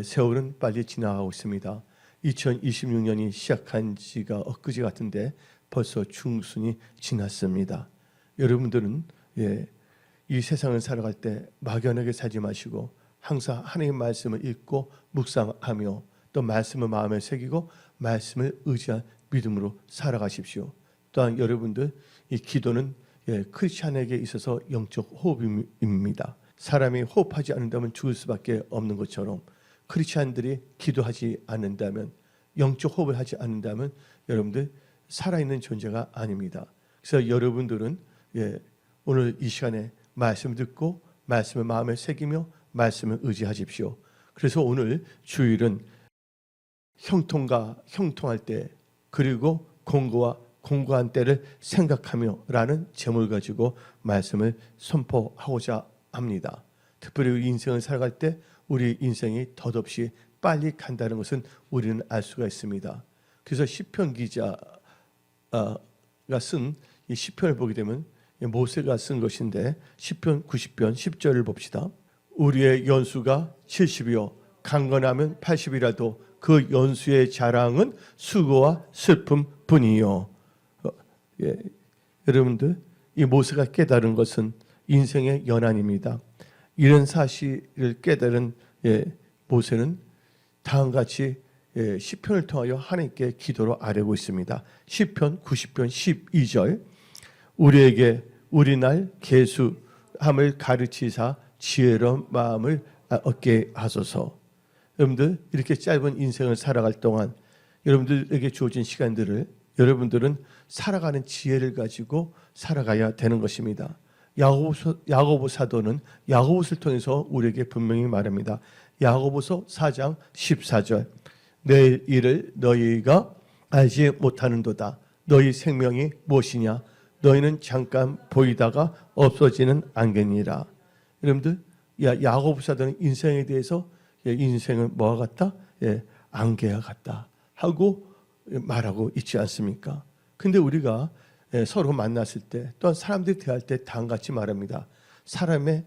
세월은 빨리 지나가고 있습니다. 2026년이 시작한 지가 엊그제 같은데 벌써 중순이 지났습니다. 여러분들은 이 세상을 살아갈 때 막연하게 살지 마시고 항상 하나님의 말씀을 읽고 묵상하며 또 말씀을 마음에 새기고 말씀을 의지한 믿음으로 살아가십시오. 또한 여러분들 이 기도는 크리스찬에게 있어서 영적 호흡입니다. 사람이 호흡하지 않는다면 죽을 수밖에 없는 것처럼 크리스찬들이 기도하지 않는다면 영적 호흡을 하지 않는다면 여러분들 살아있는 존재가 아닙니다. 그래서 여러분들은 오늘 이 시간에 말씀을 듣고 말씀을 마음에 새기며 말씀을 의지하십시오. 그래서 오늘 주일은 형통과 형통할 때 그리고 공고와 공고한 때를 생각하며 라는 제목을 가지고 말씀을 선포하고자 합니다. 특별히 인생을 살아갈 때 우리 인생이 덧없이 빨리 간다는 것은 우리는 알 수가 있습니다. 그래서 시편 기자가 쓴 이 시편을 보게 되면 모세가 쓴 것인데 시편 90편 10절을 봅시다. 우리의 연수가 70이요 강건하면 80이라도 그 연수의 자랑은 수고와 슬픔 뿐이요. 여러분들 이 모세가 깨달은 것은 인생의 연한입니다. 이런 사실을 깨달은 모세는 다음과 같이 시편을 통하여 하나님께 기도로 아뢰고 있습니다. 시편 90편 12절 우리에게 우리날 계수함을 가르치사 지혜로운 마음을 얻게 하소서. 여러분들 이렇게 짧은 인생을 살아갈 동안 여러분들에게 주어진 시간들을 여러분들은 살아가는 지혜를 가지고 살아가야 되는 것입니다. 야고보 사도는 야고보서를 통해서 우리에게 분명히 말합니다. 야고보서 4장 14절 내 일을 너희가 알지 못하는도다. 너희 생명이 무엇이냐? 너희는 잠깐 보이다가 없어지는 안개니라. 여러분들 야고보 사도는 인생에 대해서 인생은 뭐와 같다? 안개와 같다 하고 말하고 있지 않습니까? 근데 우리가 서로 만났을 때 또한 사람들이 대할 때 다음같이 말합니다. 사람의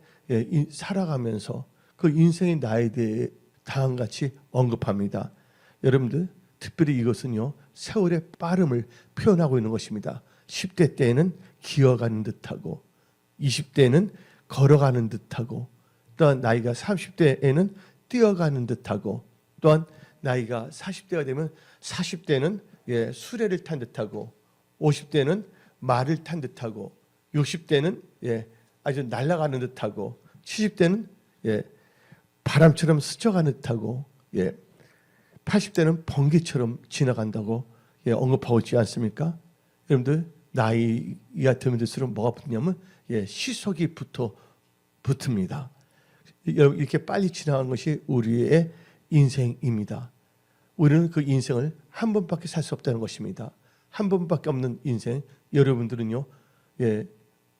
살아가면서 그 인생의 나에 대해 다음같이 언급합니다. 여러분들 특별히 이것은요 세월의 빠름을 표현하고 있는 것입니다. 10대 때에는 기어가는 듯하고 20대에는 걸어가는 듯하고 또한 나이가 30대에는 뛰어가는 듯하고 또한 나이가 40대가 되면 40대는 수레를 탄 듯하고 50대는 말을 탄 듯하고 60대는 아주 날아가는 듯하고 70대는 바람처럼 스쳐가는 듯하고 80대는 번개처럼 지나간다고 언급하고 있지 않습니까? 여러분들 나이가 들면 들수록 뭐가 붙냐면 시속이 붙습니다. 이렇게 빨리 지나가는 것이 우리의 인생입니다. 우리는 그 인생을 한 번밖에 살 수 없다는 것입니다. 한 번밖에 없는 인생. 여러분들은요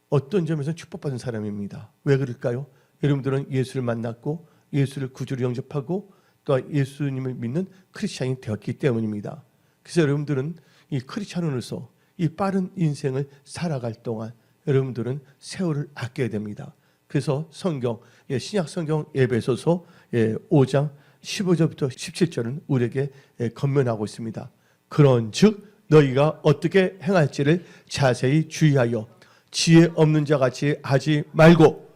어떤 점에서 축복받은 사람입니다. 왜 그럴까요? 여러분들은 예수를 만났고 예수를 구주로 영접하고 또 예수님을 믿는 크리스찬이 되었기 때문입니다. 그래서 여러분들은 이 크리스찬으로서 이 빠른 인생을 살아갈 동안 여러분들은 세월을 아껴야 됩니다. 그래서 성경, 신약 성경 에베소서 5장 15절부터 17절은 우리에게 권면하고 있습니다. 그런즉 너희가 어떻게 행할지를 자세히 주의하여 지혜 없는 자같이 하지 말고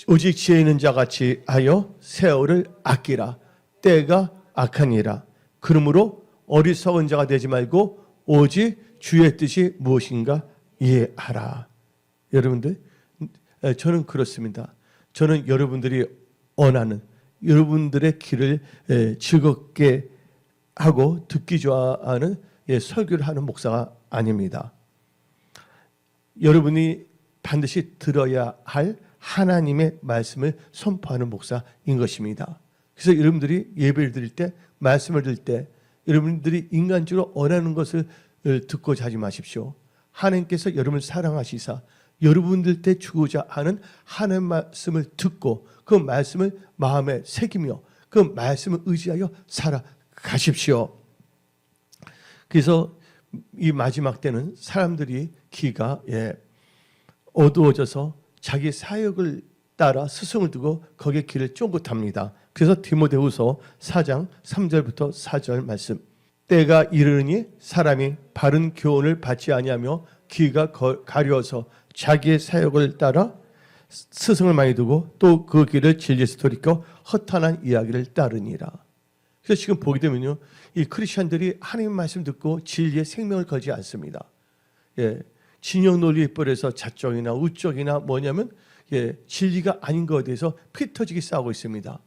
오직 지혜 있는 자같이 하여 세월을 아끼라. 때가 악하니라. 그러므로 어리석은 자가 되지 말고 오직 주의 뜻이 무엇인가 이해하라. 여러분들 저는 그렇습니다. 저는 여러분들이 원하는 여러분들의 길을 즐겁게 하고 듣기 좋아하는 설교를 하는 목사가 아닙니다. 여러분이 반드시 들어야 할 하나님의 말씀을 선포하는 목사인 것입니다. 그래서 여러분들이 예배를 드릴 때 말씀을 드릴 때 여러분들이 인간적으로 원하는 것을 듣고 자지 마십시오. 하나님께서 여러분을 사랑하시사 여러분들 때 주고자 하는 하나님의 말씀을 듣고 그 말씀을 마음에 새기며 그 말씀을 의지하여 살아가십시오. 그래서 이 마지막 때는 사람들이 기가 어두워져서 자기 사역을 따라 스승을 두고 거기에 길을 쫑긋합니다. 그래서 디모데후서 4장 3절부터 4절 말씀. 때가 이르니 사람이 바른 교훈을 받지 아니하며 귀가 가려워서 자기의 사역을 따라 스승을 많이 두고 또 그 길을 진리에서 돌이켜 허탄한 이야기를 따르니라. 그래서 지금 보게 되면요, 이 크리스천들이 하나님 말씀 듣고 진리의 생명을 걸지 않습니다. 진영 논리에 뻘에서 자쪽이나 우쪽이나 뭐냐면 진리가 아닌 것에 대해서 피 터지게 싸우고 있습니다.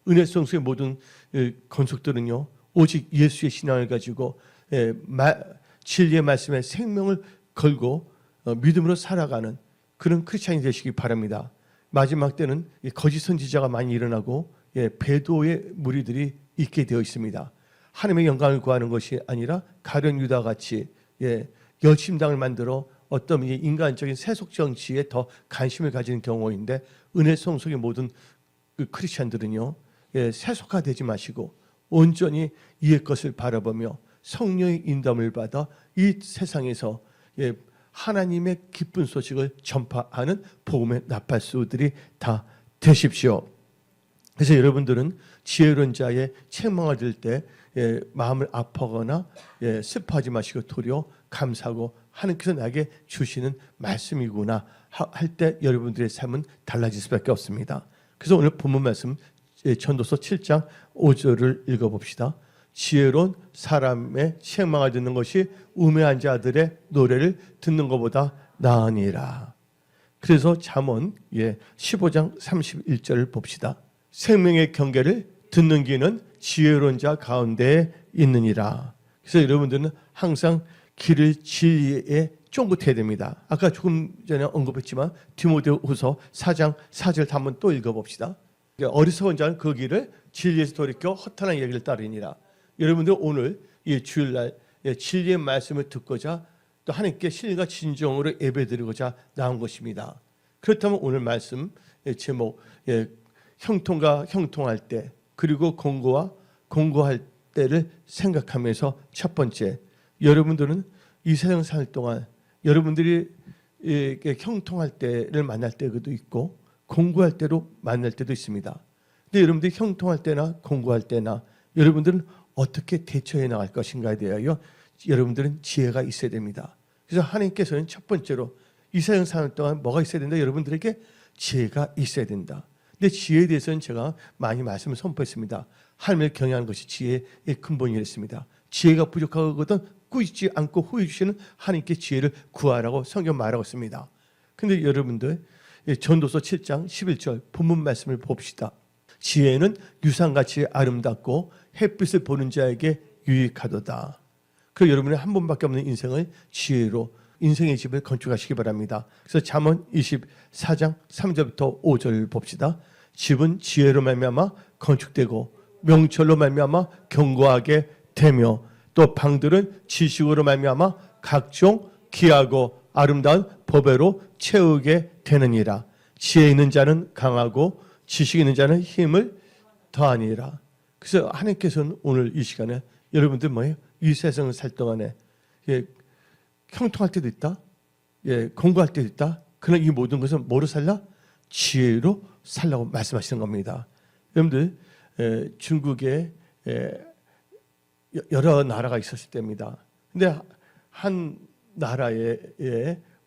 은혜성수의 모든 건속들은요, 오직 예수의 신앙을 가지고 진리의 말씀에 생명을 걸고 믿음으로 살아가는 그런 크리스찬이 되시기 바랍니다. 마지막 때는 거짓 선지자가 많이 일어나고 배도의 무리들이 있게 되어 있습니다. 하나님의 영광을 구하는 것이 아니라 가룟 유다 같이 열심당을 만들어 어떤 인간적인 세속 정치에 더 관심을 가지는 경우인데, 은혜 성속의 모든 크리스찬들은요, 세속화되지 마시고 온전히 이의 것을 바라보며 성령의 인도함을 받아 이 세상에서 하나님의 기쁜 소식을 전파하는 복음의 나팔수들이 다 되십시오. 그래서 여러분들은 지혜로운 자의 책망을 들을 때 마음을 아파하거나 슬퍼하지 마시고 도리어 감사하고 하나님께서 나에게 주시는 말씀이구나 할 때 여러분들의 삶은 달라질 수밖에 없습니다. 그래서 오늘 본문 말씀 전도서 7장 5절을 읽어봅시다. 지혜로운 사람의 책망을 듣는 것이 우매한 자들의 노래를 듣는 것보다 나으니라. 그래서 잠언 15장 31절을 봅시다. 생명의 경계를 듣는 귀는 지혜로운 자 가운데에 있느니라. 그래서 여러분들은 항상 길을 진리에 쫑긋해야 됩니다. 아까 조금 전에 언급했지만 디모데후서 4장 4절 한번 또 읽어봅시다. 어리석은 자는 그 길을 진리에서 돌이켜 허탄한 얘기를 따르니라. 여러분들 오늘 이 주일날 진리의 말씀을 듣고자 또 하나님께 신과 진정으로 예배드리고자 나온 것입니다. 그렇다면 오늘 말씀 제목 형통과 형통할 때, 그리고 공고와 공고할 때를 생각하면서 첫 번째, 여러분들은 이 세상 살 동안 여러분들이 형통할 때를 만날 때도 있고 공고할 때로 만날 때도 있습니다. 근데 여러분들이 형통할 때나 공고할 때나 여러분들은 어떻게 대처해 나갈 것인가에 대하여 여러분들은 지혜가 있어야 됩니다. 그래서 하나님께서는 첫 번째로 이 세상 사는 동안 뭐가 있어야 된다? 여러분들에게 지혜가 있어야 된다. 근데 지혜에 대해서는 제가 많이 말씀을 선포했습니다. 하나님을 경외하는 것이 지혜의 근본이었습니다. 지혜가 부족하거든 꾸짖지 않고 후회 주시는 하나님께 지혜를 구하라고 성경 말하고 있습니다. 근데 여러분들 전도서 7장 11절 본문 말씀을 봅시다. 지혜는 유상같이 아름답고 햇빛을 보는 자에게 유익하도다. 그리고 여러분의 한 번밖에 없는 인생을 지혜로 인생의 집을 건축하시기 바랍니다. 그래서 잠언 24장 3절부터 5절 봅시다. 집은 지혜로 말미암아 건축되고 명철로 말미암아 견고하게 되며 또 방들은 지식으로 말미암아 각종 귀하고 아름다운 보배로 채우게 되느니라. 지혜 있는 자는 강하고 지식 있는 자는 힘을 더하니라. 그래서 하나님께서는 오늘 이 시간에 여러분들 뭐예요? 이 세상을 살 동안에 형통할 때도 있다, 공부할 때도 있다. 그러나 이 모든 것은 뭐로 살라? 지혜로 살라고 말씀하시는 겁니다. 여러분들 중국에 여러 나라가 있었을 때입니다. 근데 한 나라에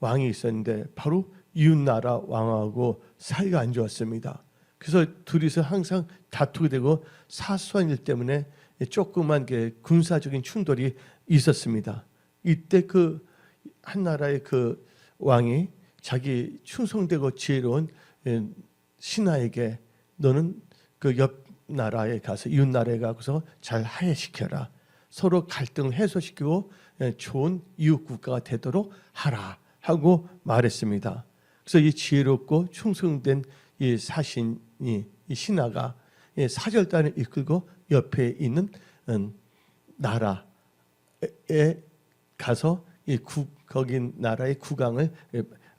왕이 있었는데 바로 이웃 나라 왕하고 사이가 안 좋았습니다. 그래서 둘이서 항상 다투게 되고 사소한 일 때문에 조그만 군사적인 충돌이 있었습니다. 이때 그 한 나라의 그 왕이 자기 충성되고 지혜로운 신하에게 너는 그 옆 나라에 가서 이웃 나라에 가서 잘 화해시켜라. 서로 갈등을 해소시키고 좋은 이웃 국가가 되도록 하라 하고 말했습니다. 그래서 이 지혜롭고 충성된 이 사신이 이 신하가 사절단을 이끌고 옆에 있는 나라에 가서 거기 나라의 국왕을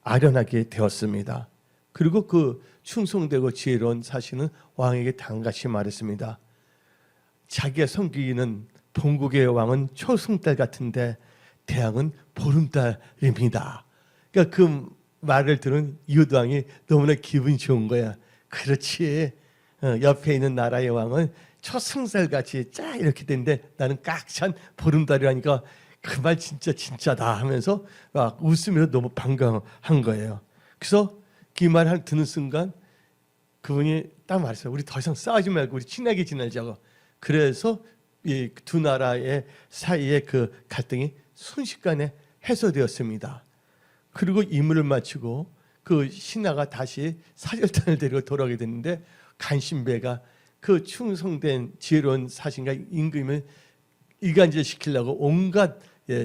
아련하게 되었습니다. 그리고 그 충성되고 지혜로운 사신은 왕에게 당같이 말했습니다. 자기가 섬기는 본국의 왕은 초승달 같은데 대왕은 보름달입니다. 그러니까 그 말을 들은 이웃 왕이 너무나 기분이 좋은 거야. 그렇지, 옆에 있는 나라의 왕은 초승달같이 쫙 이렇게 되는데 나는 깍찬 보름달이라니까 그 말 진짜 진짜다 하면서 막 웃으면서 너무 반가워한 거예요. 그래서 그 말 듣는 순간 그분이 딱 말했어요. 우리 더 이상 싸우지 말고 우리 친하게 지내자고. 그래서 이 두 나라의 사이의 그 갈등이 순식간에 해소되었습니다. 그리고 임무를 마치고 그 신하가 다시 사절단을 데리고 돌아오게 됐는데 간신배가 그 충성된 지혜로운 사신과 임금을 이간질시키려고 온갖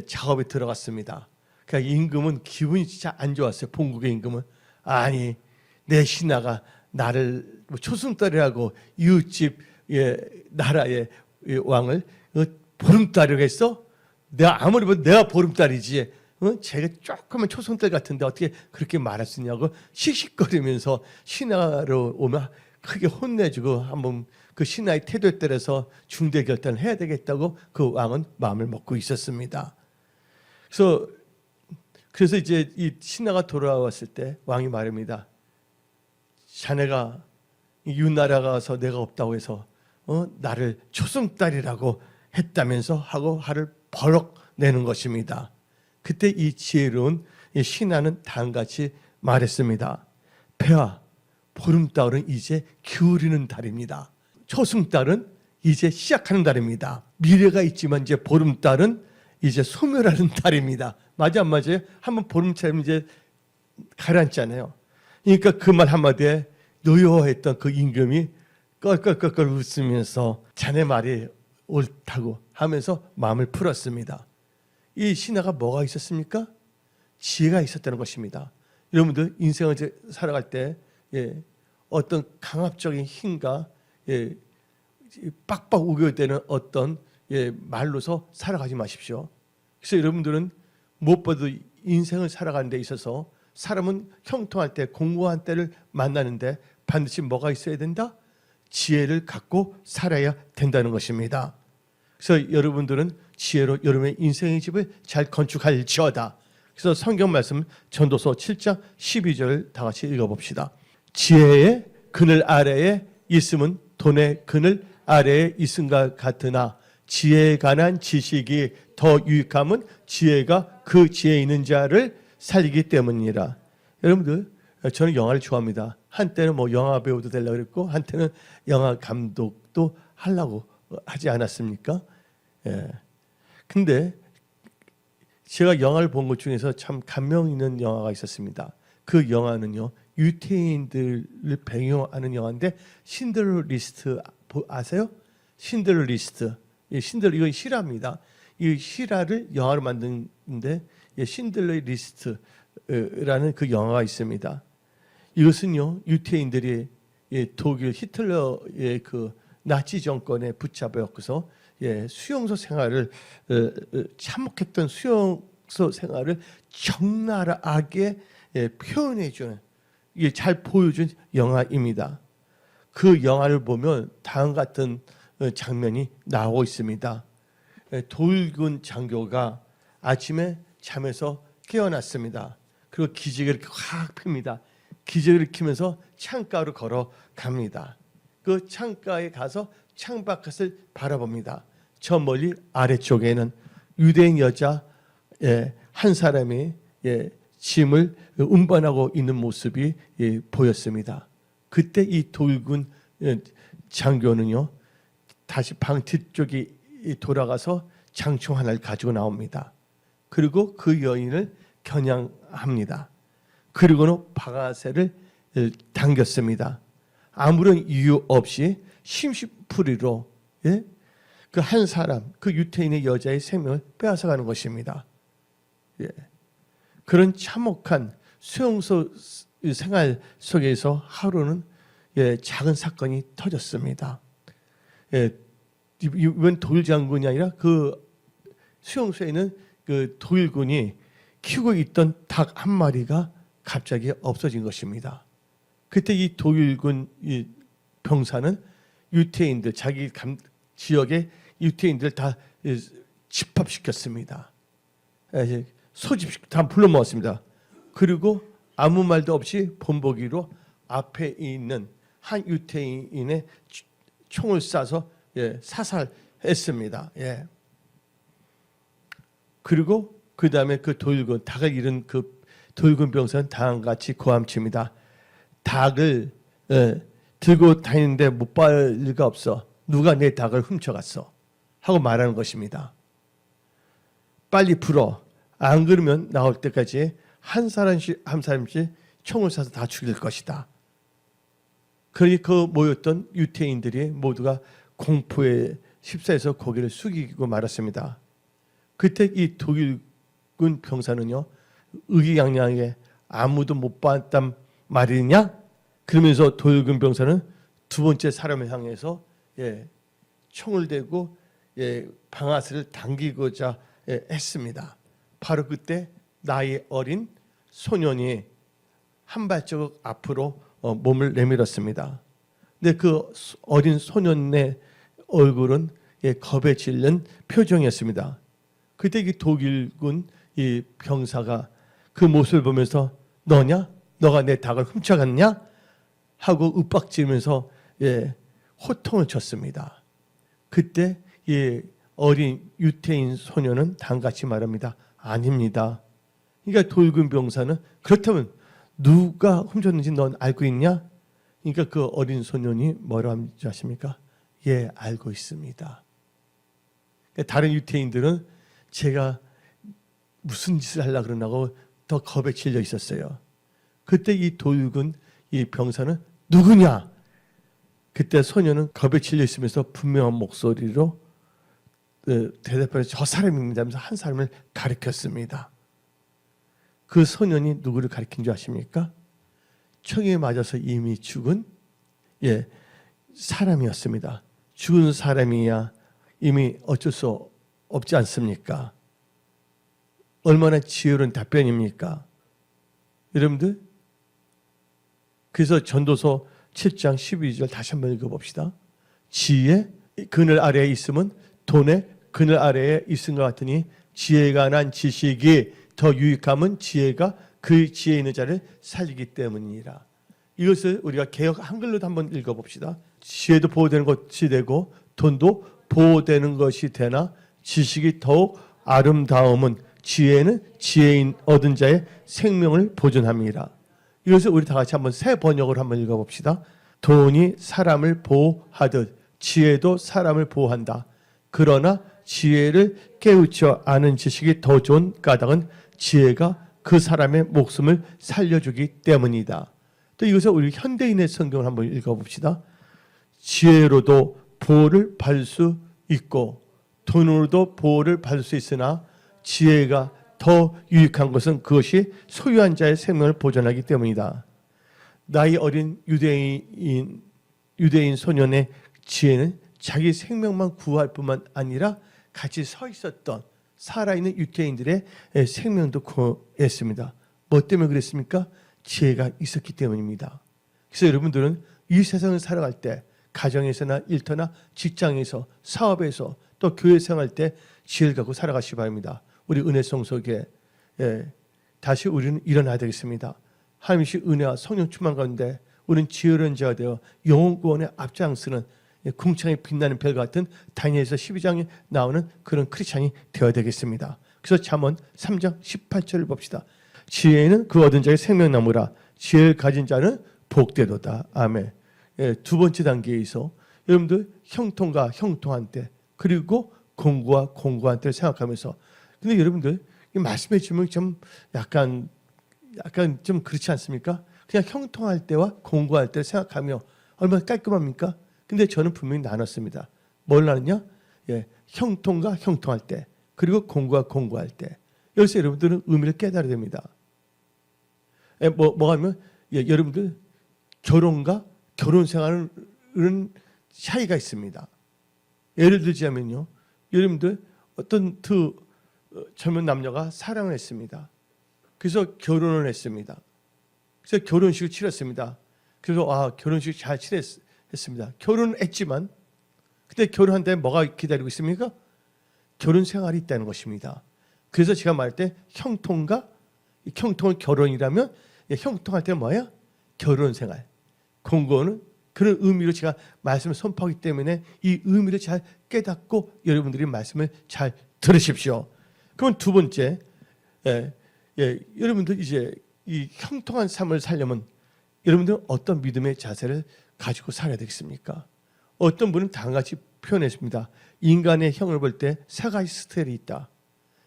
작업에 들어갔습니다. 그러니까 임금은 기분이 진짜 안 좋았어요. 본국의 임금은 아니 내 신하가 나를 초승달이라고 이웃집 나라의 왕을 보름달이라고 했어? 내가 아무리 봐도 내가 보름달이지. 제가 조금은 초승달 같은데 어떻게 그렇게 말할 수 있냐고 씩씩거리면서 신하로 오면 크게 혼내주고 한번 그 신하의 태도에 따라서 중대 결단을 해야 되겠다고 그 왕은 마음을 먹고 있었습니다. 그래서 이제 이 신하가 돌아왔을 때 왕이 말합니다. 자네가 이웃나라 가서 내가 없다고 해서 나를 초승달이라고 했다면서 하고 화를 버럭 내는 것입니다. 그때 이 지혜로운 신하는 다음같이 말했습니다. 폐하, 보름달은 이제 기울이는 달입니다. 초승달은 이제 시작하는 달입니다. 미래가 있지만 이제 보름달은 이제 소멸하는 달입니다. 맞아 안 맞아요? 한번 보름처럼 이제 가라앉잖아요. 그러니까 그 말 한마디에 노여워했던 그 임금이 껄껄껄껄 웃으면서 자네 말이 옳다고 하면서 마음을 풀었습니다. 이 신하가 뭐가 있었습니까? 지혜가 있었다는 것입니다. 여러분들 인생을 살아갈 때 어떤 강압적인 힘과 빡빡 우겨대는 어떤 말로서 살아가지 마십시오. 그래서 여러분들은 무엇보다도 인생을 살아가는 데 있어서 사람은 형통할 때 공고한 때를 만나는데 반드시 뭐가 있어야 된다? 지혜를 갖고 살아야 된다는 것입니다. 그래서 여러분들은 지혜로 여러분의 인생의 집을 잘 건축할지어다. 그래서 성경 말씀 전도서 7장 12절 다 같이 읽어봅시다. 지혜의 그늘 아래에 있음은 돈의 그늘 아래에 있음과 같으나 지혜에 관한 지식이 더 유익함은 지혜가 그 지혜 있는 자를 살리기 때문이라. 여러분들 저는 영화를 좋아합니다. 한때는 뭐 영화 배우도 되려고 그랬고 한때는 영화 감독도 하려고 하지 않았습니까? 근데 제가 영화를 본 것 중에서 참 감명 있는 영화가 있었습니다. 그 영화는요 유태인들을 배경하는 영화인데 신들러 리스트 아세요? 신들러 리스트. 신들러 이거 실화입니다. 이 실화를 영화로 만드는데 신들러 리스트라는 그 영화가 있습니다. 이것은요 유태인들이 독일 히틀러의 그 나치 정권에 붙잡혀서 수용소 생활을 참혹했던 수용소 생활을 적나라하게 표현해주는 잘 보여준 영화입니다. 그 영화를 보면 다음 같은 장면이 나오고 있습니다. 도일군 장교가 아침에 잠에서 깨어났습니다. 그리고 기지개를 이렇게 확 핍니다. 기지개를 켜면서 창가로 걸어갑니다. 그 창가에 가서 창밖을 바라봅니다. 저 멀리 아래쪽에는 유대인 여자 한 사람이 짐을 운반하고 있는 모습이 보였습니다. 그때 이 도일군 장교는요 다시 방 뒤쪽에 돌아가서 장총 하나를 가지고 나옵니다. 그리고 그 여인을 겨냥합니다. 그리고는 바가새를 당겼습니다. 아무런 이유 없이 심시풀이로 그 한 사람, 그 유태인의 여자의 생명을 빼앗아가는 것입니다. 그런 참혹한 수용소 생활 속에서 하루는 작은 사건이 터졌습니다. 이번 도일 장군이 아니라 그 수용소에는 그 도일군이 키우고 있던 닭 한 마리가 갑자기 없어진 것입니다. 그때 이 도일군 이 병사는 유태인들 자기 지역의 유태인들 다 집합시켰습니다. 소집 다 불러 모았습니다. 그리고 아무 말도 없이 본보기로 앞에 있는 한 유태인의 총을 쏴서 사살했습니다. 그리고 그 다음에 그 돌군, 닭을 잃은 그 돌군 병사는 다음과 같이 고함칩니다. 닭을 들고 다니는데 못 볼 리가 없어. 누가 내 닭을 훔쳐갔어? 하고 말하는 것입니다. 빨리 풀어. 안 그러면 나올 때까지 한 사람씩 총을 쏴서 다 죽일 것이다. 그러니 그 모였던 유태인들이 모두가 공포에 휩싸여서 고개를 숙이고 말았습니다. 그때 이 독일군 병사는요, 의기양양하게 아무도 못 봤단 말이냐? 그러면서 독일군 병사는 두 번째 사람을 향해서 총을 대고 방아쇠를 당기고자 했습니다. 바로 그때 나이 어린 소년이 한 발자국 앞으로 몸을 내밀었습니다. 근데 그 어린 소년의 얼굴은 겁에 질린 표정이었습니다. 그때 이 독일군 이 병사가 그 모습을 보면서 너냐? 너가 내 닭을 훔쳐갔냐? 하고 윽박지르면서 호통을 쳤습니다. 그때 이 어린 유태인 소년은 단같이 말합니다. 아닙니다. 그러니까 독일군 병사는 그렇다면 누가 훔쳤는지 넌 알고 있냐? 그러니까 그 어린 소년이 뭐라고 하는지 아십니까? 알고 있습니다. 그러니까 다른 유태인들은 제가 무슨 짓을 하려고 그러나고 더 겁에 질려 있었어요. 그때 이 독일군 이 병사는 누구냐? 그때 소년은 겁에 질려 있으면서 분명한 목소리로 대답하면서 저 사람입니다 하면서 한 사람을 가리켰습니다. 그 소년이 누구를 가리킨 줄 아십니까? 총에 맞아서 이미 죽은 사람이었습니다. 죽은 사람이야 이미 어쩔 수 없지 않습니까? 얼마나 지혜로운 답변입니까? 여러분들, 그래서 전도서 7장 12절 다시 한번 읽어봅시다. 지혜 그늘 아래에 있으면 돈의 그늘 아래에 있은 것 같으니 지혜가 난 지식이 더 유익함은 지혜가 그 지혜 있는 자를 살리기 때문이라. 이것을 우리가 개역 한글로도 한번 읽어봅시다. 지혜도 보호되는 것이 되고 돈도 보호되는 것이 되나 지식이 더욱 아름다움은 지혜는 지혜인 얻은 자의 생명을 보존함이라. 이것을 우리 다 같이 한번 새 번역으로 한번 읽어봅시다. 돈이 사람을 보호하듯 지혜도 사람을 보호한다. 그러나 지혜를 깨우쳐 아는 지식이 더 좋은 까닭은 지혜가 그 사람의 목숨을 살려주기 때문이다. 또 이것을 우리 현대인의 성경을 한번 읽어봅시다. 지혜로도 보호를 받을 수 있고 돈으로도 보호를 받을 수 있으나 지혜가 더 유익한 것은 그것이 소유한 자의 생명을 보존하기 때문이다. 나이 어린 유대인 소년의 지혜는 자기 생명만 구할 뿐만 아니라 같이 서 있었던 살아있는 유대인들의 생명도 구했습니다. 뭐 때문에 그랬습니까? 지혜가 있었기 때문입니다. 그래서 여러분들은 이 세상을 살아갈 때 가정에서나 일터나 직장에서 사업에서 또 교회 생활 때 지혜를 갖고 살아가시기 바랍니다. 우리 은혜성소에 다시 우리는 일어나야 되겠습니다. 하나님의 은혜와 성령 충만 가운데 우리는 지혜로운 자가 되어 영혼 구원에 앞장서는 궁창에 빛나는 별 같은 다니엘서 12장에 나오는 그런 크리스찬이 되어야 되겠습니다. 그래서 잠언 3장 18절을 봅시다. 지혜는 그 얻은 자의 생명나무라 지혜를 가진 자는 복되도다. 아멘. 두 번째 단계에서 여러분들 형통과 형통한 때 그리고 공고와 공고한 때를 생각하면서 근데 여러분들 말씀해 주면 좀 약간 좀 그렇지 않습니까? 그냥 형통할 때와 공고할 때를 생각하며 얼마나 깔끔합니까? 근데 저는 분명히 나눴습니다. 뭘 나눴냐? 형통과 형통할 때 그리고 공고와 공고할 때. 여기서 여러분들은 의미를 깨달아야 됩니다. 뭐가 하면 여러분들 결혼과 결혼 생활은 차이가 있습니다. 예를 들자면요. 여러분들 어떤 두 젊은 남녀가 사랑을 했습니다. 그래서 결혼을 했습니다. 그래서 결혼식을 치렀습니다. 그래서 결혼식 잘 치렀습니다. 결혼을 했지만 그때 결혼한 다음에 뭐가 기다리고 있습니까? 결혼 생활이 있다는 것입니다. 그래서 제가 말할 때 형통과 형통은 결혼이라면 형통할 때는 뭐야? 결혼 생활. 공고는 그런 의미로 제가 말씀을 선포하기 때문에 이 의미를 잘 깨닫고 여러분들이 말씀을 잘 들으십시오. 그럼 두 번째, 여러분들 이제 이 형통한 삶을 살려면 여러분들은 어떤 믿음의 자세를 가지고 살아야 되겠습니까? 어떤 분은 다음과 같이 표현했습니다. 인간의 형을 볼 때 세 가지 스타일이 있다.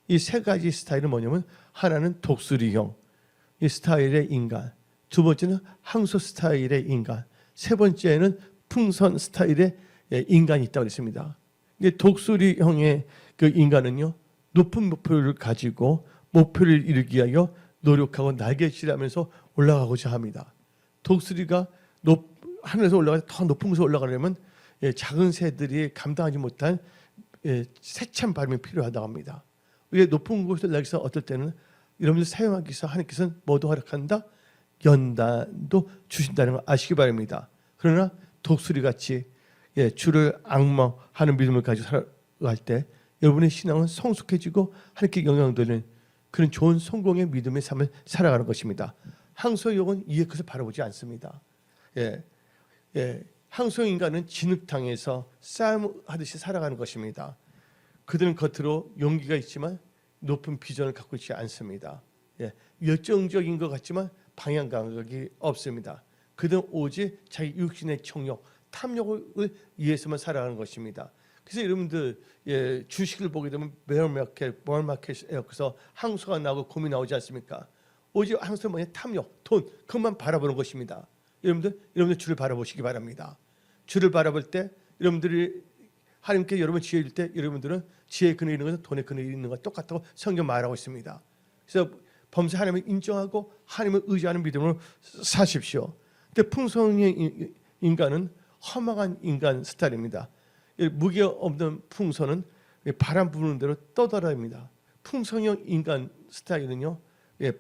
이 세 가지 스타일은 뭐냐면 하나는 독수리형, 이 스타일의 인간. 두 번째는 항소 스타일의 인간. 세 번째는 풍선 스타일의 인간이 있다고 했습니다. 독수리형의 그 인간은요, 높은 목표를 가지고 목표를 이루기 위하여 노력하고 날개질하면서 올라가고자 합니다. 독수리가 하늘에서 올라가 더 높은 곳에 올라가려면 작은 새들이 감당하지 못한 세찬 바람이 필요하다고 합니다. 왜 높은 곳에 날개서 어떨 때는 여러분들 사용하기 위해서 하나님께서는 뭐도 허락한다? 연단도 주신다는 걸 아시기 바랍니다. 그러나 독수리같이 주를 앙망하는 믿음을 가지고 살아갈 때 여러분의 신앙은 성숙해지고 하나님께 영향되는 그런 좋은 성공의 믿음의 삶을 살아가는 것입니다. 항소형은 이의 것을 바라보지 않습니다. 항소인간은 진흙탕에서 싸움하듯이 살아가는 것입니다. 그들은 겉으로 용기가 있지만 높은 비전을 갖고 있지 않습니다. 열정적인 것 같지만 방향 감각이 없습니다. 그들은 오직 자기 육신의 정욕, 탐욕을 위해서만 살아가는 것입니다. 그래서 여러분들 주식을 보게 되면 베어마켓, 볼마켓에서 항소가 나오고 곰이 나오지 않습니까? 오직 항소는 뭐냐? 탐욕, 돈, 그것만 바라보는 것입니다. 여러분들 주를 바라보시기 바랍니다. 주를 바라볼 때 여러분들이 하나님께 여러분 지혜 줄 때 여러분들은 지혜의 근원이 있는 것은 돈의 근원이 있는 것과 똑같다고 성경 말하고 있습니다. 그래서 범사 하나님을 인정하고 하나님을 의지하는 믿음으로 사십시오. 근데 풍성의 인간은 허망한 인간 스타일입니다. 무게 없는 풍선은 바람 부는 대로 떠돌아다닙니다. 풍성형 인간 스타일은요,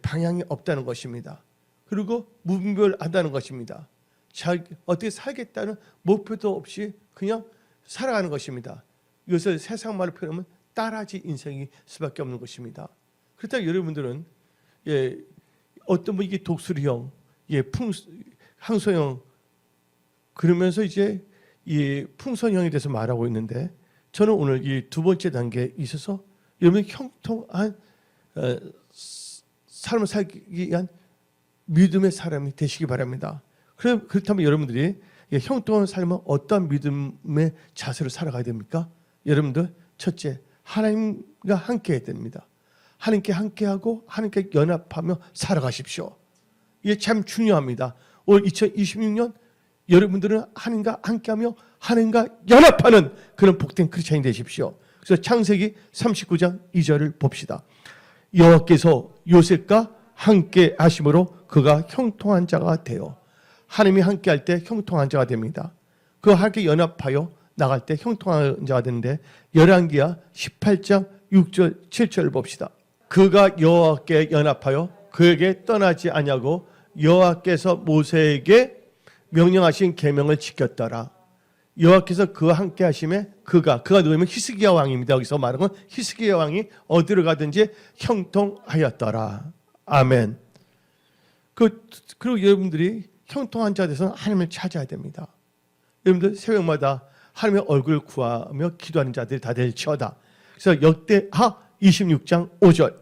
방향이 없다는 것입니다. 그리고 무분별하다는 것입니다. 어떻게 살겠다는 목표도 없이 그냥 살아가는 것입니다. 이것을 세상 말로 표현하면 따라지 인생일 수밖에 없는 것입니다. 그렇다면 여러분들은 어떤 분이 독수리형, 항소형, 그러면서 이제 이 풍선형에 대해서 말하고 있는데, 저는 오늘 이 두 번째 단계에 있어서 여러분 형통한 삶을 살기 위한 믿음의 사람이 되시기 바랍니다. 그렇다면 여러분들이 형통한 삶은 어떤 믿음의 자세로 살아가야 됩니까? 여러분들 첫째, 하나님과 함께 해야 됩니다. 하나님께 함께하고 하나님께 연합하며 살아가십시오. 이게 참 중요합니다. 올 2026년 여러분들은 하나님과 함께하며 하나님과 연합하는 그런 복된 크리스찬이 되십시오. 그래서 창세기 39장 2절을 봅시다. 여호와께서 요셉과 함께 하심으로 그가 형통한 자가 되어, 하나님이 함께할 때 형통한 자가 됩니다. 그와 함께 연합하여 나갈 때 형통한 자가 되는데, 열왕기하 18장 6절 7절을 봅시다. 그가 여호와께 연합하여 그에게 떠나지 아니하고 여호와께서 모세에게 명령하신 계명을 지켰더라. 여호와께서 그와 함께 하심에 그가 누구냐면 히스기야 왕입니다. 여기서 말하는 건 히스기야 왕이 어디로 가든지 형통하였더라. 아멘. 그리고 여러분들이 형통한 자 돼서는 하나님을 찾아야 됩니다. 여러분들 새벽마다 하나님의 얼굴을 구하며 기도하는 자들이 다 될지어다. 그래서 역대하 26장 5절,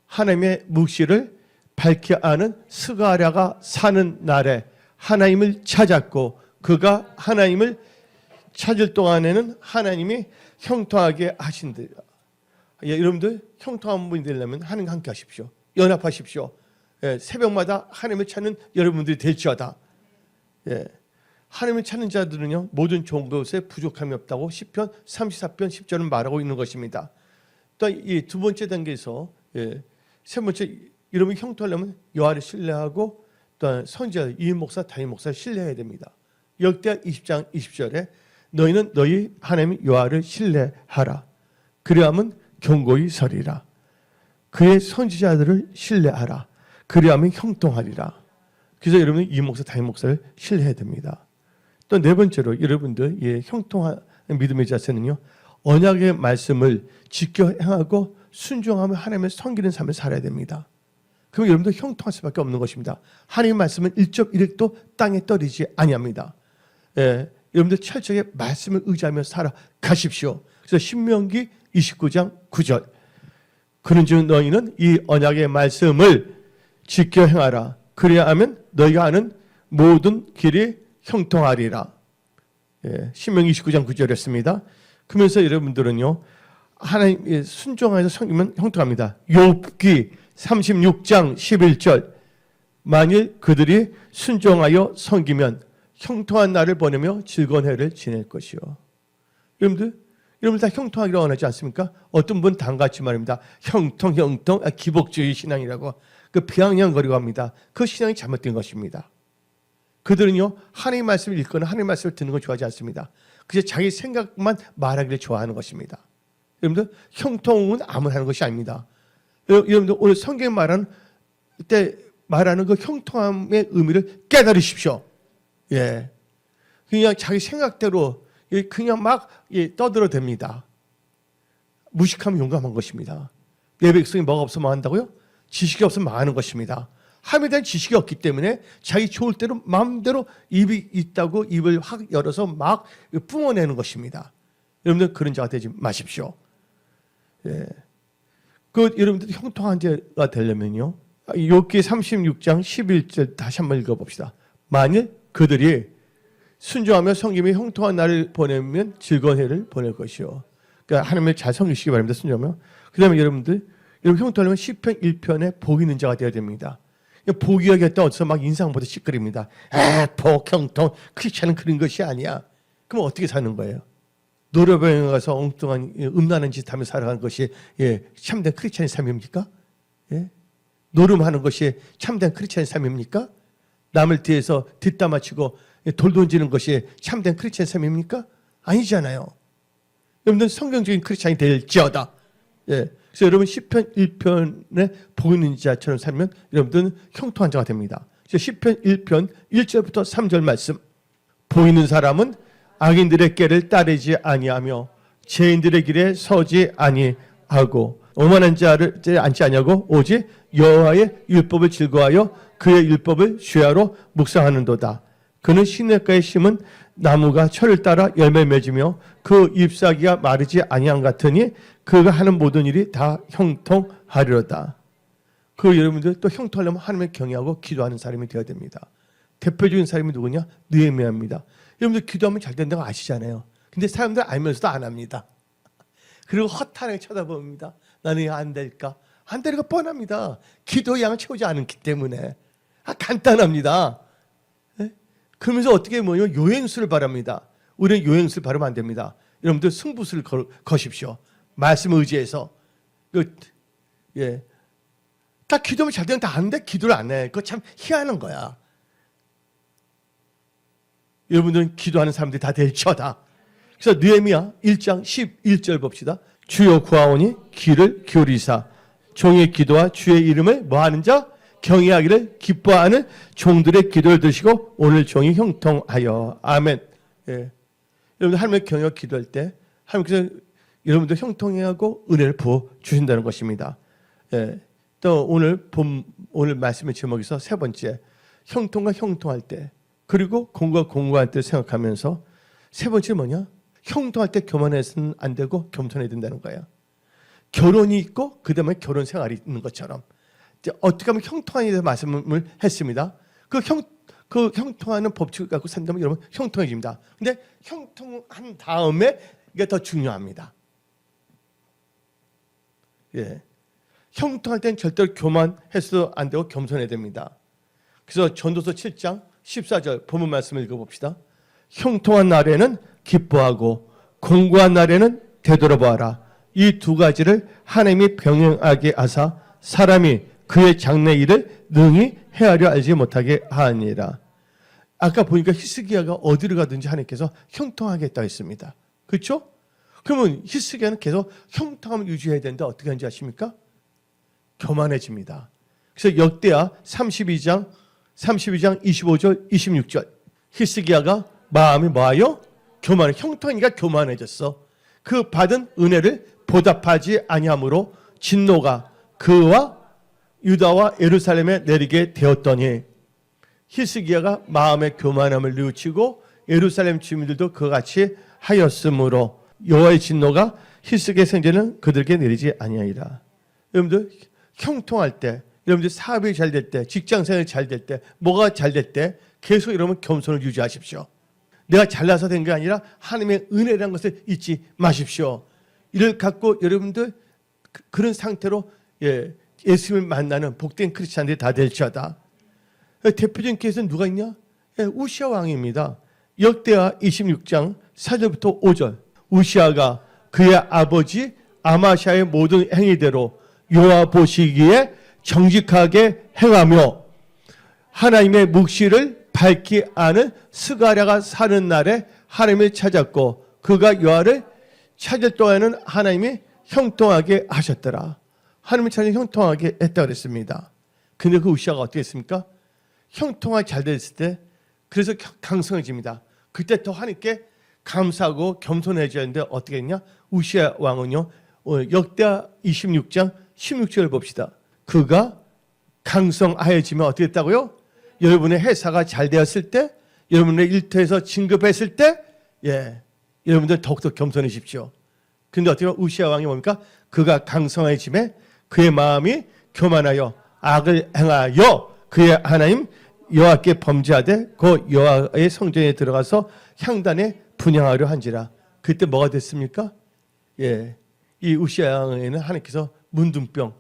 하나님의 묵시를 밝히 아는 스가랴가 사는 날에 하나님을 찾았고 그가 하나님을 찾을 동안에는 하나님이 형통하게 하신대요. 여러분들 형통한 분이 되려면 하나님과 함께 하십시오. 연합하십시오. 새벽마다 하나님을 찾는 여러분들이 될지어다. 하나님을 찾는 자들은요, 모든 좋은 것에 부족함이 없다고 시편 34편 10절은 말하고 있는 것입니다. 또 이 두 번째 단계에서 세 번째, 여러분이 형통하려면 여호와를 신뢰하고 또 선지자 이인 목사, 다윗 목사를 신뢰해야 됩니다. 역대하 20장 20절에 너희는 너희 하나님 여호와를 신뢰하라. 그리하면 견고히 서리라. 그의 선지자들을 신뢰하라. 그리하면 형통하리라. 그래서 여러분이 이인 목사, 다윗 목사를 신뢰해야 됩니다. 또 네 번째로 여러분들 형통한 믿음의 자세는요, 언약의 말씀을 지켜 행하고 순종하며 하나님을 섬기는 삶을 살아야 됩니다. 그럼 여러분들 형통할 수밖에 없는 것입니다. 하나님의 말씀은 1점 1획도 땅에 떨어지지 아니합니다. 여러분들 철저하게 말씀을 의지하며 살아가십시오. 그래서 신명기 29장 9절 그런즉 너희는 이 언약의 말씀을 지켜 행하라. 그래야 하면 너희가 하는 모든 길이 형통하리라. 신명기 29장 9절이었습니다. 그러면서 여러분들은요 하나님 순종하여서 섬기면 형통합니다. 욥기 36장 11절 만일 그들이 순종하여 섬기면 형통한 날을 보내며 즐거운 해를 지낼 것이요. 여러분들 다 형통하기를 원하지 않습니까? 어떤 분 당같이 말입니다. 형통 기복주의 신앙이라고 그 비아냥거리고 합니다. 그 신앙이 잘못된 것입니다. 그들은요 하나님의 말씀을 읽거나 하나님의 말씀을 듣는 걸 좋아하지 않습니다. 그저 자기 생각만 말하기를 좋아하는 것입니다. 여러분들 형통은 아무나 하는 것이 아닙니다. 여러분들 오늘 성경에 말하는 그 형통함의 의미를 깨달으십시오. 그냥 자기 생각대로 그냥 막 떠들어댑니다. 무식하면 용감한 것입니다. 내 백성이 뭐가 없으면 한다고요? 지식이 없으면 망하는 것입니다. 함에 대한 지식이 없기 때문에 자기 좋을 대로 마음대로 입이 있다고 입을 확 열어서 막 뿜어내는 것입니다. 여러분들 그런 자가 되지 마십시오. 여러분들 형통한 자가 되려면요. 욥기 36장 11절 다시 한번 읽어봅시다. 만일 그들이 순종하며 섬김이 형통한 날을 보내면 즐거운 해를 보낼 것이요. 그러니까 하나님을 잘 섬기시기 바랍니다. 순종하며. 그 다음에 여러분 형통하려면 시편 1편에 복 있는 자가 되어야 됩니다. 복이야겠다 어디서 막 인상보다 시끄럽니다. 복, 형통, 크리스찬은 그런 것이 아니야. 그럼 어떻게 사는 거예요? 노래방에 가서 엉뚱한 음란한 짓 하며 살아가는 것이 참된 크리스찬의 삶입니까? 노름하는 것이 참된 크리스찬의 삶입니까? 남을 뒤에서 뒷담화치고 돌 던지는 것이 참된 크리스찬의 삶입니까? 아니잖아요. 여러분들 성경적인 크리스찬이 될지어다. 그래서 여러분 시편 1편에 복 있는 자처럼 살면 여러분들은 형통한 자가 됩니다. 시편 1편 1절부터 3절 말씀. 복 있는 사람은 악인들의 꾀를 따르지 아니하며 죄인들의 길에 서지 아니하고 오만한 자를 앉지 아니하고 오직 여호와의 율법을 즐거워하여 그의 율법을 주야로 묵상하는도다. 그는 시냇가에 심은 나무가 철을 따라 열매 맺으며 그 잎사귀가 마르지 아니한 같으니 그가 하는 모든 일이 다 형통하리로다. 여러분들 또 형통하려면 하나님을 경외하고 기도하는 사람이 되어야 됩니다. 대표적인 사람이 누구냐? 느헤미야입니다. 여러분들 기도하면 잘 된다고 아시잖아요. 근데 사람들 알면서도 안 합니다. 그리고 허탄하게 쳐다봅니다. 나는 안 될까? 안 되는 거 뻔합니다. 기도의 양을 채우지 않기 때문에. 간단합니다. 그러면서 어떻게 요행수를 바랍니다. 우리는 요행수를 바르면 안 됩니다. 여러분들 승부수를 거십시오. 말씀 의지해서. 다 기도하면 잘 되는 다 아는데 기도를 안 해. 그거 참 희한한 거야. 여러분들은 기도하는 사람들이 다 될지어다. 그래서 느헤미야 1장 11절 봅시다. 주여 구하오니 귀를 기울이사 종의 기도와 주의 이름을 뭐하는 자? 경외하기를 기뻐하는 종들의 기도를 드시고 오늘 종이 형통하여. 아멘. 여러분들 하나님의 경외하고 기도할 때 하나님께서 여러분들 형통하고 은혜를 부어 주신다는 것입니다. 또 오늘 말씀의 제목에서 세 번째, 형통과 형통할 때, 그리고 공부와 공부할 때 생각하면서 세 번째 뭐냐? 형통할 때 교만해서는 안 되고 겸손해야 된다는 거예요. 결혼이 있고 그 다음에 결혼 생활이 있는 것처럼 어떻게 하면 형통하에 대해서 말씀을 했습니다. 그 형통하는 법칙을 갖고 산다면 여러분 형통해집니다. 근데 형통한 다음에 이게 더 중요합니다. 형통할 때는 절대로 교만해서도 안 되고 겸손해야 됩니다. 그래서 전도서 7장 14절 본문 말씀을 읽어봅시다. 형통한 날에는 기뻐하고 공고한 날에는 되돌아보아라. 이 두 가지를 하나님이 병행하게 하사 사람이 그의 장래 일을 능히 헤아려 알지 못하게 하니라. 아까 보니까 히스기야가 어디를 가든지 하나님께서 형통하게 했다고 했습니다. 그렇죠? 그러면 히스기야는 계속 형통함을 유지해야 되는데 어떻게 하는지 아십니까? 교만해집니다. 그래서 역대하 32장 25절 26절 히스기야가 마음이 뭐하여? 교만해. 형통이니까 교만해졌어. 그 받은 은혜를 보답하지 아니하므로 진노가 그와 유다와 예루살렘에 내리게 되었더니 히스기야가 마음의 교만함을 뉘우치고 예루살렘 주민들도 그와 같이 하였으므로 여호와의 진노가 히스기야 선지자는 그들에게 내리지 아니하리라. 여러분들 형통할 때, 여러분들 사업이 잘 될 때, 직장생활이 잘 될 때, 뭐가 잘 될 때 계속 여러분 겸손을 유지하십시오. 내가 잘나서 된 게 아니라 하나님의 은혜라는 것을 잊지 마십시오. 이를 갖고 여러분들 그런 상태로 예수님을 만나는 복된 크리스찬들이 다 될지어다. 대표적인 케이스는 누가 있냐? 우시아 왕입니다. 역대하 26장 4절부터 5절. 우시아가 그의 아버지 아마샤의 모든 행위대로 여호와 보시기에 정직하게 행하며 하나님의 묵시를 밝히 아는 스가랴가 사는 날에 하나님을 찾았고 그가 여호와를 찾을 동안에는 하나님이 형통하게 하셨더라. 하나님을 찾아 형통하게 했다 그랬습니다. 근데 그 우시아가 어떻게 했습니까? 형통하게 잘 됐을 때 그래서 강성해집니다. 그때 더 하나님께 감사하고 겸손해져야 하는데 어떻게 했냐? 우시아 왕은요. 역대하 26장 16절을 봅시다. 그가 강성하여지면 어떻게 했다고요? 여러분의 회사가 잘 되었을 때, 여러분의 일터에서 진급했을 때, 여러분들 더욱더 겸손해집시오. 근데 어떻게 보면 우시아 왕이 뭡니까? 그가 강성해짐에 그의 마음이 교만하여 악을 행하여 그의 하나님 여호와께 범죄하되 그 여호와의 성전에 들어가서 향단에 분향하려 한지라. 그때 뭐가 됐습니까? 이 우시아 왕에는 하나님께서 문둥병,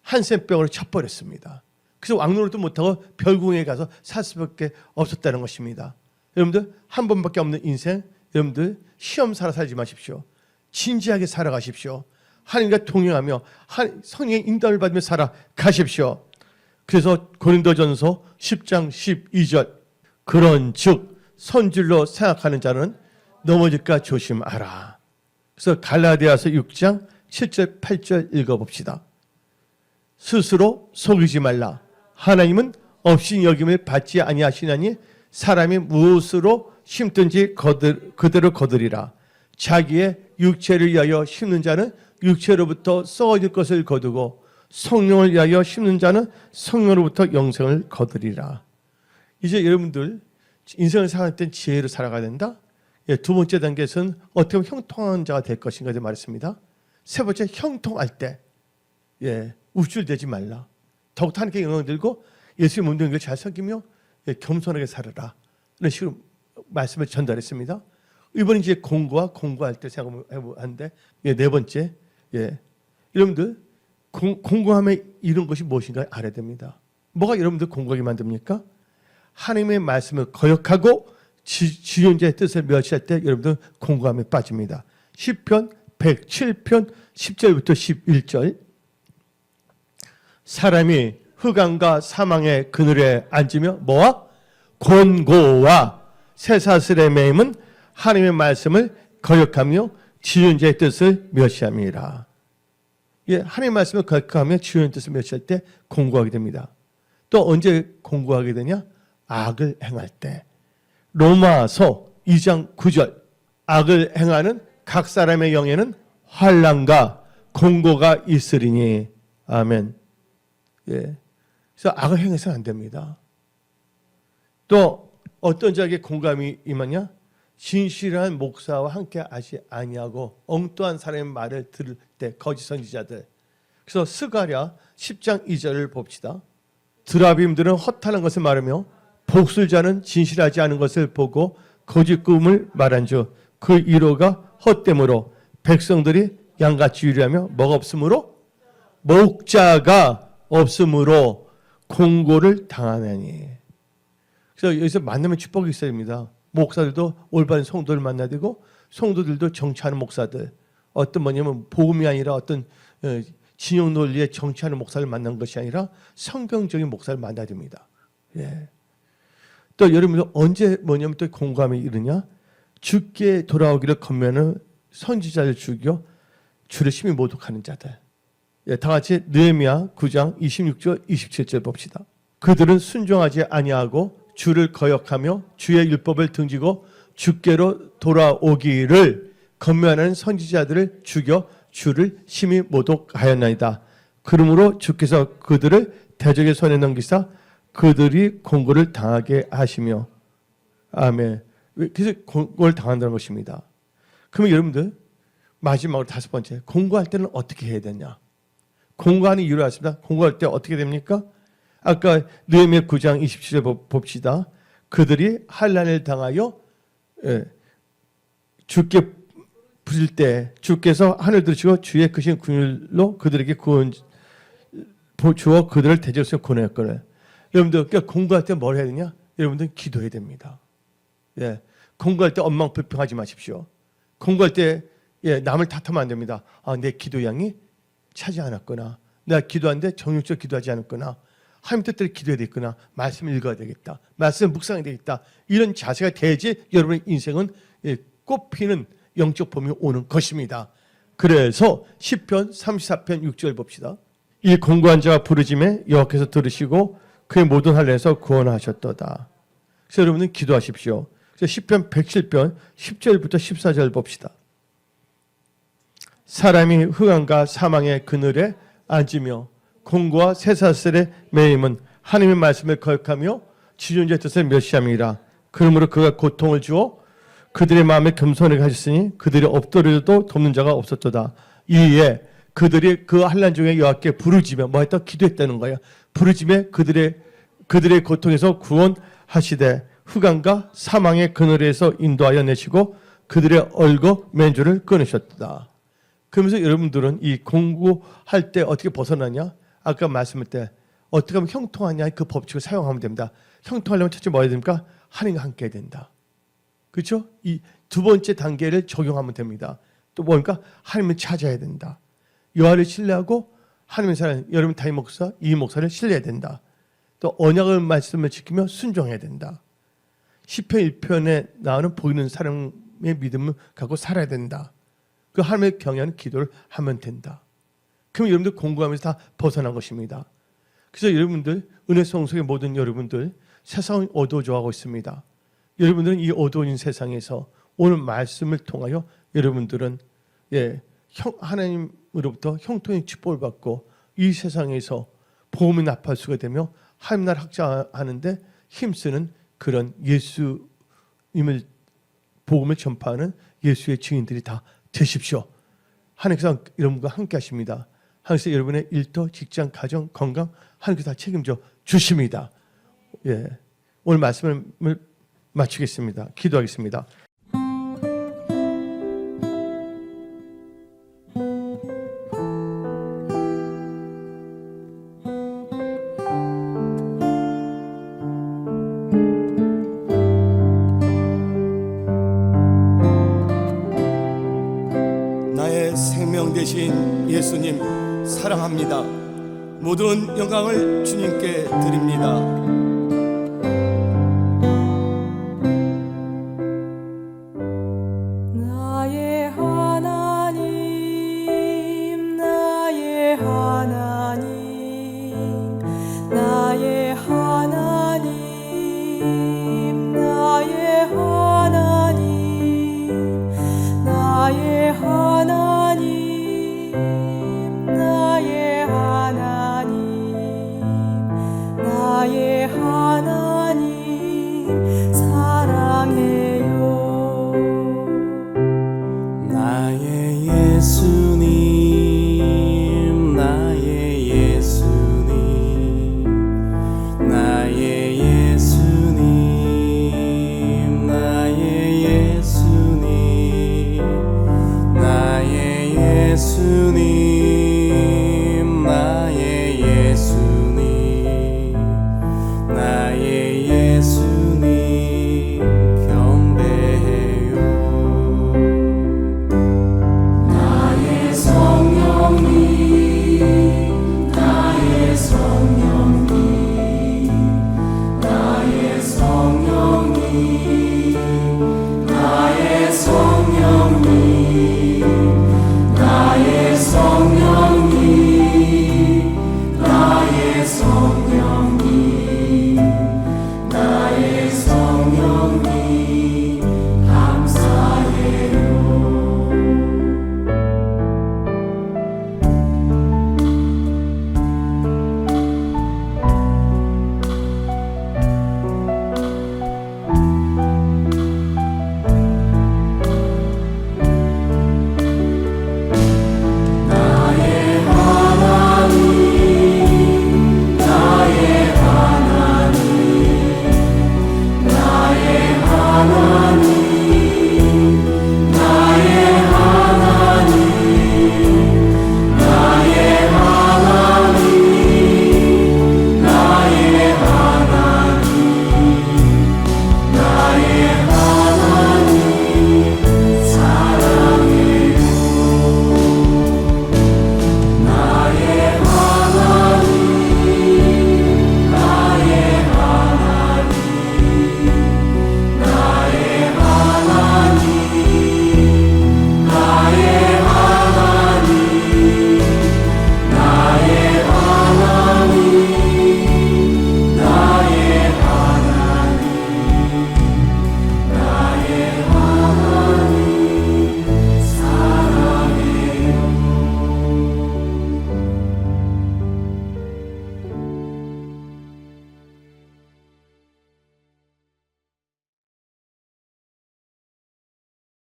한센병으로 쳐버렸습니다. 그래서 왕노릇도 못하고 별궁에 가서 살 수밖에 없었다는 것입니다. 여러분들 한 번밖에 없는 인생, 여러분들 시험 살지 마십시오. 진지하게 살아가십시오. 하나님과 동행하며 성령의 인도를 받으며 살아가십시오. 그래서 고린도전서 10장 12절 그런즉 선질로 생각하는 자는 넘어질까 조심하라. 그래서 갈라디아서 6장 7절 8절 읽어봅시다. 스스로 속이지 말라. 하나님은 없인 여김을 받지 아니하시나니 사람이 무엇으로 심든지 그대로 거두리라. 자기의 육체를 위하여 심는 자는 육체로부터 썩어질 것을 거두고 성령을 위하여 심는 자는 성령으로부터 영생을 거두리라. 이제 여러분들 인생을 살아갈 땐 지혜로 살아가야 된다. 두 번째 단계에서는 어떻게 하면 형통한 자가 될 것인가에 말했습니다. 세 번째, 형통할 때 우쭐대지 말라. 더욱더 하나님께 영광을 들고 예수의 몸된 걸 잘 섬기며 겸손하게 살아라. 이런 식으로 말씀을 전달했습니다. 이번에 이제 공부할 때 생각하는데 네 번째, 여러분들 공부하면 이런 것이 무엇인가 알아야 됩니다. 뭐가 여러분들 공부하게 만듭니까? 하나님의 말씀을 거역하고 지존자의 뜻을 멸시할 때 여러분들 공부함에 빠집니다. 시편 107편 10절부터 11절 사람이 흑암과 사망의 그늘에 앉으며 뭐와? 곤고와 쇠사슬에 매임은 하나님의 말씀을 거역하며 지존자의 뜻을 멸시함이라. 하나님의 말씀을 거역하며 지존자의 뜻을 멸시할 때 공고하게 됩니다. 또 언제 공고하게 되냐? 악을 행할 때. 로마서 2장 9절 악을 행하는 각 사람의 영에는 환난과 공고가 있으리니. 아멘. 그래서 악을 행해서는 안 됩니다. 또 어떤 자에게 공감이 임하냐? 진실한 목사와 함께 하지 아니하고 엉뚱한 사람의 말을 들을 때 거짓 선지자들. 그래서 스가랴 10장 2절을 봅시다. 드라빔들은 허탄한 것을 말하며 복술자는 진실하지 않은 것을 보고 거짓 꿈을 말한즉 그 이로가 헛됨으로 백성들이 양같이 유리하며 뭐가 없으므로? 목자가 없으므로 공고를 당하느니. 그래서 여기서 만나면 축복이 있어야 됩니다. 목사들도 올바른 성도를 만나야 되고 성도들도 정치하는 목사들, 어떤 뭐냐면 복음이 아니라 어떤 진영 논리에 정치하는 목사를 만난 것이 아니라 성경적인 목사를 만나야 됩니다. 또 여러분들 언제 뭐냐면 또 공감이 이르냐? 주께 돌아오기를 건면하는 선지자를 죽여 주를 심히 모독하는 자들. 다 같이 느헤미야 9장 26절 27절 봅시다. 그들은 순종하지 아니하고 주를 거역하며 주의 율법을 등지고 주께로 돌아오기를 건면하는 선지자들을 죽여 주를 심히 모독하였나이다. 그러므로 주께서 그들을 대적의 손에 넘기사 그들이 공고를 당하게 하시며. 아멘. 그래서 공고를 당한다는 것입니다. 그러면 여러분들 마지막으로 다섯 번째, 공고할 때는 어떻게 해야 되냐? 공고하는 이유를 알았습니다. 공고할 때 어떻게 됩니까? 아까 느헤미야 9장 27절 봅시다. 그들이 환난을 당하여 주께 부를 때 주께서 하늘 들으시고 주의 크신 긍휼로 그들에게 구원 주어 그들을 대적해서 구원했거늘. 여러분들 그러니까 공부할 때 뭘 해야 되냐? 여러분들 기도해야 됩니다. 예, 공부할 때 엉망불평하지 마십시오. 공부할 때 남을 탓하면 안 됩니다. 내 기도량이 차지 않았거나 내가 기도하는데 정욕적으로 기도하지 않았거나 하나님 뜻대로 기도해야 되겠구나. 말씀을 읽어야 되겠다. 말씀을 묵상해야 되겠다. 이런 자세가 돼야지 여러분의 인생은 꽃피는 영적 봄이 오는 것입니다. 그래서 시편 34편 6절 봅시다. 이 공고한 자가 부르짖음에 여호와께서 들으시고 그의 모든 환난에서 구원하셨도다. 그래서 여러분은 기도하십시오. 그래서 시편 107편 10절부터 14절 봅시다. 사람이 흑암과 사망의 그늘에 앉으며 공고와 쇠사슬의 매임은 하나님의 말씀을 거역하며 지존자의 뜻을 멸시함이라. 그러므로 그가 고통을 주어 그들의 마음에 겸손하게 하셨으니 그들이 엎드려도 돕는 자가 없었도다. 이에 그들이 그 환난 중에 여호와께 부르짖으며 뭐했다? 기도했다는 거예요. 부르짖으며 그들의 고통에서 구원하시되 흑암과 사망의 그늘에서 인도하여 내시고 그들의 얼거 맨줄을 끊으셨다. 그러면서 여러분들은 이 공부할 때 어떻게 벗어나냐? 아까 말씀할 때 어떻게 하면 형통하냐? 그 법칙을 사용하면 됩니다. 형통하려면 첫째 뭐 해야 됩니까? 하나님과 함께 해야 된다. 그렇죠? 이 두 번째 단계를 적용하면 됩니다. 또 뭡니까? 하나님을 찾아야 된다. 여호와를 신뢰하고 하나님의 사랑, 여러분 다임 목사, 이 목사를 신뢰해야 된다. 또 언약을 말씀을 지키며 순종해야 된다. 시편 1편에 나오는 보이는 사람의 믿음을 갖고 살아야 된다. 그 하나님의 경외하는 기도를 하면 된다. 그럼 여러분들 공부하면서 다 벗어난 것입니다. 그래서 여러분들 은혜성속의 모든 여러분들 세상이 어두워져가고 있습니다. 여러분들은 이 어두워진 세상에서 오늘 말씀을 통하여 여러분들은 하나님으로부터 형통의 축복을 받고 이 세상에서 복음이 나팔 수가 되며 하나님 나라 확장하는데 힘쓰는 그런 예수님을 복음을 전파하는 예수의 증인들이 다 되십시오. 하나님께서 여러분과 함께 하십니다. 하나님께서 여러분의 일터, 직장, 가정, 건강 하나님께서 다 책임져 주십니다. 오늘 말씀을 마치겠습니다. 기도하겠습니다. 나의 생명 되신 예수님 사랑합니다. 모든 영광을 주님께 드립니다.